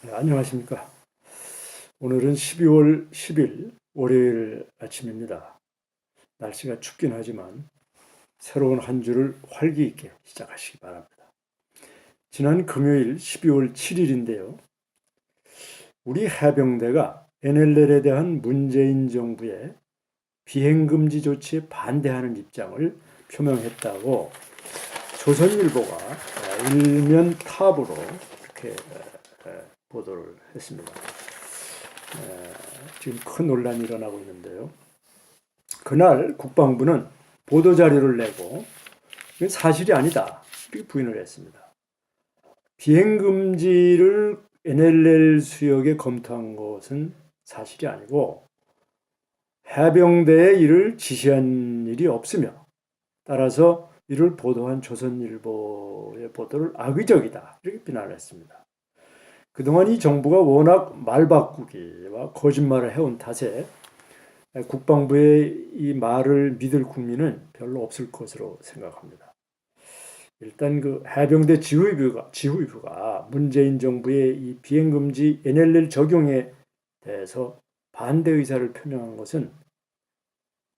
네, 안녕하십니까. 오늘은 12월 10일 월요일 아침입니다. 날씨가 춥긴 하지만 새로운 한 주를 활기 있게 시작하시기 바랍니다. 지난 금요일 12월 7일인데요. 우리 해병대가 NLL에 대한 문재인 정부의 비행금지 조치에 반대하는 입장을 표명했다고 조선일보가 일면 탑으로 이렇게 보도를 했습니다. 지금 큰 논란이 일어나고 있는데요. 그날 국방부는 보도자료를 내고 이건 사실이 아니다 이렇게 부인을 했습니다. 비행금지를 NLL 수역에 검토한 것은 사실이 아니고 해병대에 이를 지시한 일이 없으며 따라서 이를 보도한 조선일보의 보도를 악의적이다 이렇게 비난을 했습니다. 그동안 이 정부가 워낙 말바꾸기와 거짓말을 해온 탓에 국방부의 이 말을 믿을 국민은 별로 없을 것으로 생각합니다. 일단 그 해병대 지휘부가 문재인 정부의 이 비행금지 NLL 적용에 대해서 반대 의사를 표명한 것은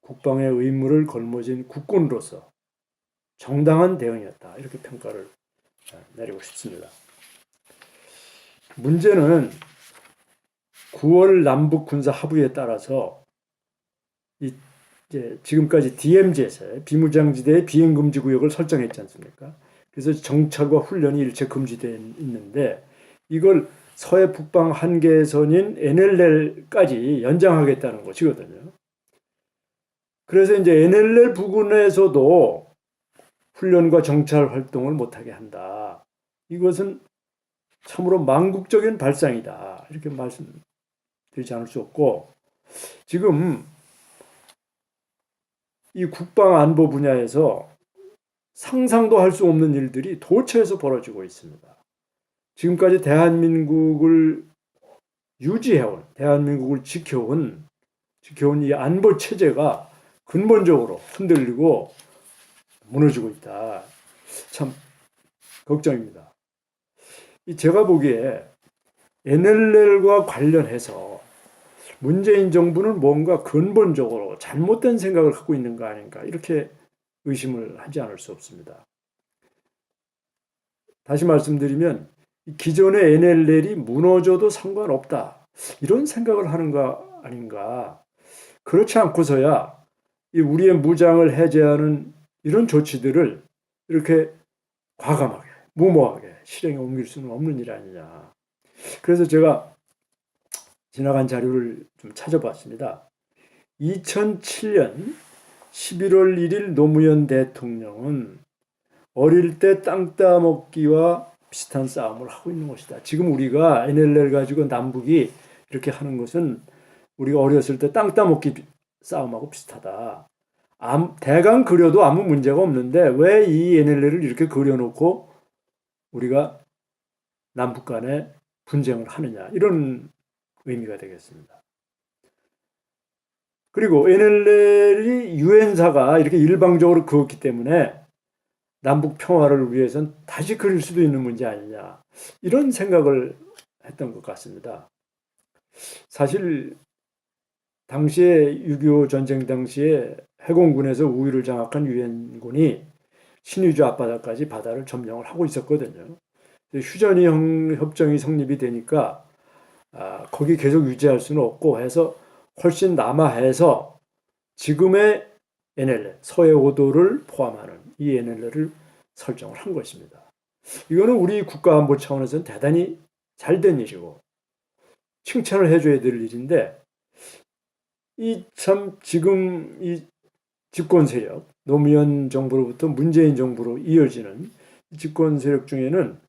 국방의 의무를 걸머쥔 국군으로서 정당한 대응이었다. 이렇게 평가를 내리고 싶습니다. 문제는 9월 남북 군사 합의에 따라서 이제 지금까지 DMZ에서 비무장지대의 비행금지 구역을 설정했지 않습니까? 그래서 정찰과 훈련이 일체 금지되어 있는데 이걸 서해 북방 한계선인 NLL까지 연장하겠다는 것이거든요. 그래서 이제 NLL 부근에서도 훈련과 정찰 활동을 못하게 한다. 이것은 참으로 망국적인 발상이다. 이렇게 말씀드리지 않을 수 없고 지금 이 국방 안보 분야에서 상상도 할 수 없는 일들이 도처에서 벌어지고 있습니다. 지금까지 대한민국을 유지해온, 대한민국을 지켜온 이 안보 체제가 근본적으로 흔들리고 무너지고 있다. 참 걱정입니다. 제가 보기에 NLL과 관련해서 문재인 정부는 뭔가 근본적으로 잘못된 생각을 갖고 있는 거 아닌가 이렇게 의심을 하지 않을 수 없습니다. 다시 말씀드리면 기존의 NLL이 무너져도 상관없다 이런 생각을 하는 거 아닌가. 그렇지 않고서야 우리의 무장을 해제하는 이런 조치들을 이렇게 과감하게 무모하게 실행에 옮길 수는 없는 일 아니냐. 그래서 제가 지나간 자료를 좀 찾아봤습니다. 2007년 11월 1일 노무현 대통령은 어릴 때 땅 따먹기와 비슷한 싸움을 하고 있는 것이다. 지금 우리가 NLL 가지고 남북이 이렇게 하는 것은 우리가 어렸을 때 땅 따먹기 싸움하고 비슷하다. 대강 그려도 아무 문제가 없는데 왜 이 NLL을 이렇게 그려놓고 우리가 남북 간에 분쟁을 하느냐 이런 의미가 되겠습니다. 그리고 NLL이 유엔사가 이렇게 일방적으로 그었기 때문에 남북 평화를 위해서는 다시 그릴 수도 있는 문제 아니냐 이런 생각을 했던 것 같습니다. 사실 당시에 6.25 전쟁 당시에 해공군에서 우위를 장악한 유엔군이 신의주 앞바다까지 바다를 점령을 하고 있었거든요. 휴전이 협정이 성립이 되니까 거기 계속 유지할 수는 없고 해서 훨씬 남하해서 지금의 NLL, 서해 5도를 포함하는 이 NLL을 설정을 한 것입니다. 이거는 우리 국가안보 차원에서는 대단히 잘된 일이고 칭찬을 해줘야 될 일인데 이 참 지금 이 집권 세력, 노무현 정부로부터 문재인 정부로 이어지는 집권 세력 중에는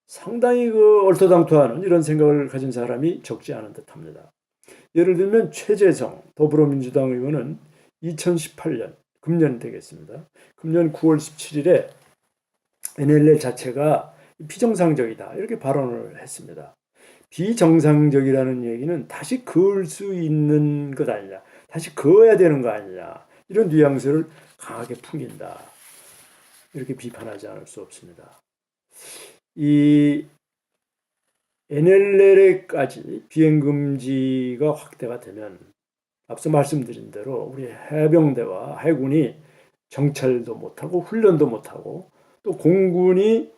상당히 얼토당토하는 이런 생각을 가진 사람이 적지 않은 듯합니다. 예를 들면 최재성 더불어민주당 의원은 2018년 금년 되겠습니다. 금년 9월 17일에 NLL 자체가 비정상적이다 이렇게 발언을 했습니다. 비정상적이라는 얘기는 다시 그을 수 있는 것 아니냐, 다시 그어야 되는 거 아니냐 이런 뉘앙스를 강하게 풍긴다 이렇게 비판하지 않을 수 없습니다. 이 NLL에까지 비행 금지가 확대가 되면 앞서 말씀드린 대로 우리 해병대와 해군이 정찰도 못하고 훈련도 못하고 또 공군이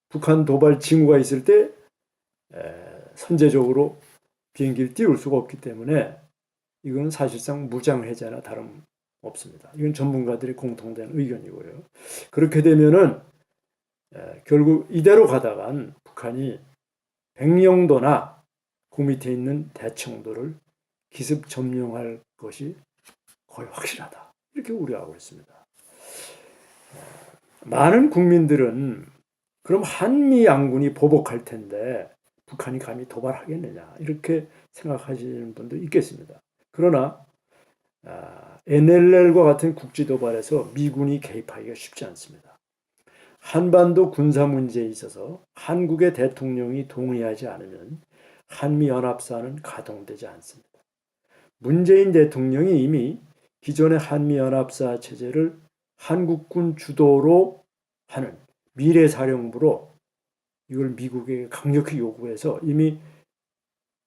북한 도발 징후가 있을 때 선제적으로 비행기를 띄울 수가 없기 때문에 이건 사실상 무장해제나 다름없습니다. 이건 전문가들의 공통된 의견이고요. 그렇게 되면은 결국 이대로 가다간 북한이 백령도나 그 밑에 있는 대청도를 기습 점령할 것이 거의 확실하다. 이렇게 우려하고 있습니다. 많은 국민들은 그럼 한미 양군이 보복할 텐데 북한이 감히 도발하겠느냐 이렇게 생각하시는 분도 있겠습니다. 그러나 NLL과 같은 국지 도발에서 미군이 개입하기가 쉽지 않습니다. 한반도 군사 문제에 있어서 한국의 대통령이 동의하지 않으면 한미연합사는 가동되지 않습니다. 문재인 대통령이 이미 기존의 한미연합사 체제를 한국군 주도로 하는 미래사령부로 이걸 미국에게 강력히 요구해서 이미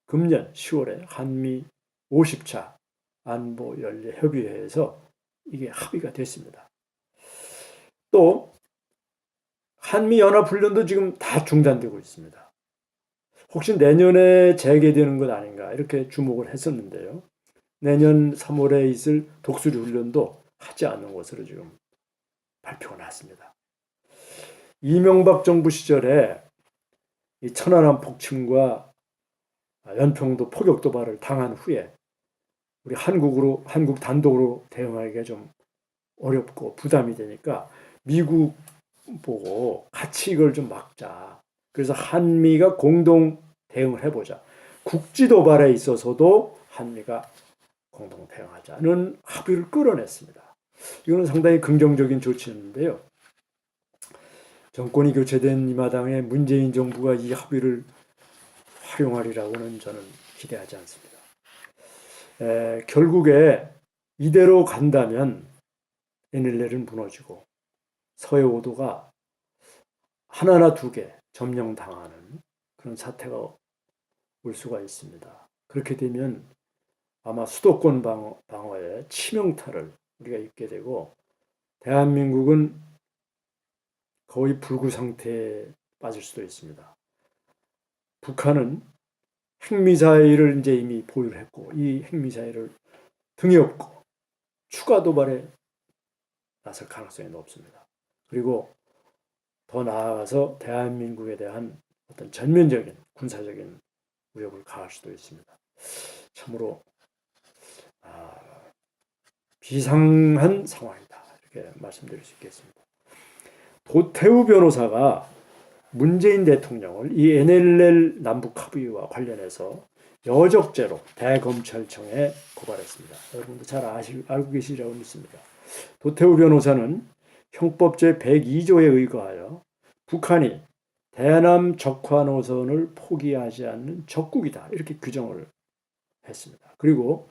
금년 10월에 한미 50차 안보연례협의회에서 이게 합의가 됐습니다. 또 한미연합훈련도 지금 다 중단되고 있습니다. 혹시 내년에 재개되는 것 아닌가 이렇게 주목을 했었는데요. 내년 3월에 있을 독수리 훈련도 하지 않는 것으로 지금 발표가 났습니다. 이명박 정부 시절에 이 천안함 폭침과 연평도 포격 도발을 당한 후에 우리 한국 단독으로 대응하기가 좀 어렵고 부담이 되니까 미국 보고 같이 이걸 좀 막자. 그래서 한미가 공동 대응을 해보자. 국지 도발에 있어서도 한미가 공동 대응하자는 합의를 끌어냈습니다. 이거는 상당히 긍정적인 조치였는데요. 정권이 교체된 이 마당에 문재인 정부가 이 합의를 활용하리라고는 저는 기대하지 않습니다. 결국에 이대로 간다면 NLL은 무너지고 서해 5도가 하나나 두 개 점령당하는 그런 사태가 올 수가 있습니다. 그렇게 되면 아마 수도권 방어에 치명타를 우리가 입게 되고 대한민국은 거의 불구 상태에 빠질 수도 있습니다. 북한은 핵미사일을 이제 이미 보유를 했고 이 핵미사일을 등에 업고 추가 도발에 나설 가능성이 높습니다. 그리고 더 나아가서 대한민국에 대한 어떤 전면적인 군사적인 위협을 가할 수도 있습니다. 참으로 비상한 상황이다. 이렇게 말씀드릴 수 있겠습니다. 도태우 변호사가 문재인 대통령을 이 NLL 남북 합의와 관련해서 여적죄로 대검찰청에 고발했습니다. 여러분도 잘 알고 계시리라고 믿습니다. 도태우 변호사는 형법제 102조에 의거하여 북한이 대남 적화 노선을 포기하지 않는 적국이다. 이렇게 규정을 했습니다. 그리고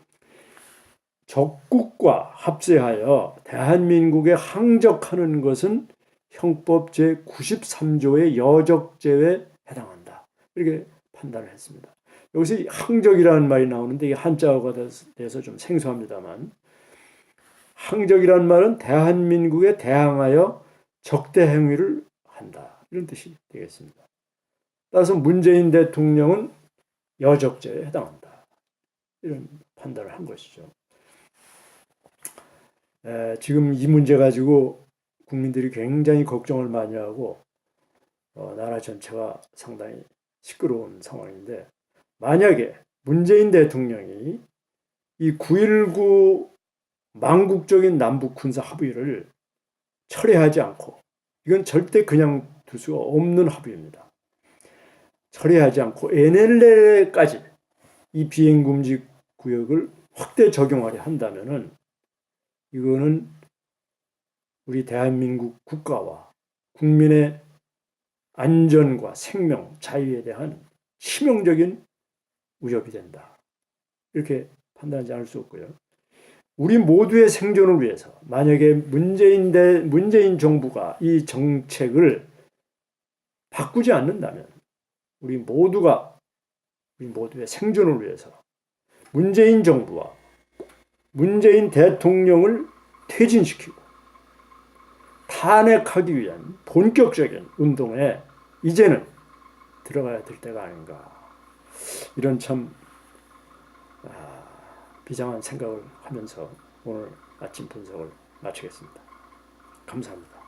적국과 합세하여 대한민국에 항적하는 것은 형법 제93조의 여적죄에 해당한다. 이렇게 판단을 했습니다. 여기서 항적이라는 말이 나오는데 이게 한자어가 돼서 좀 생소합니다만 항적이라는 말은 대한민국에 대항하여 적대 행위를 한다. 이런 뜻이 되겠습니다. 따라서 문재인 대통령은 여적죄에 해당한다. 이런 판단을 한 것이죠. 지금 이 문제 가지고 국민들이 굉장히 걱정을 많이 하고 나라 전체가 상당히 시끄러운 상황인데 만약에 문재인 대통령이 이 9.19 망국적인 남북 군사 합의를 철회하지 않고 이건 절대 그냥 둘 수가 없는 합의입니다. 철회하지 않고 NLL까지 이 비행금지 구역을 확대 적용하려 한다면은 이거는 우리 대한민국 국가와 국민의 안전과 생명, 자유에 대한 치명적인 위협이 된다. 이렇게 판단하지 않을 수 없고요. 우리 모두의 생존을 위해서 만약에 문재인 정부가 이 정책을 바꾸지 않는다면 우리 모두가 우리 모두의 생존을 위해서 문재인 정부와 문재인 대통령을 퇴진시키고 탄핵하기 위한 본격적인 운동에 이제는 들어가야 될 때가 아닌가. 이런 참 비장한 생각을 하면서 오늘 아침 분석을 마치겠습니다. 감사합니다.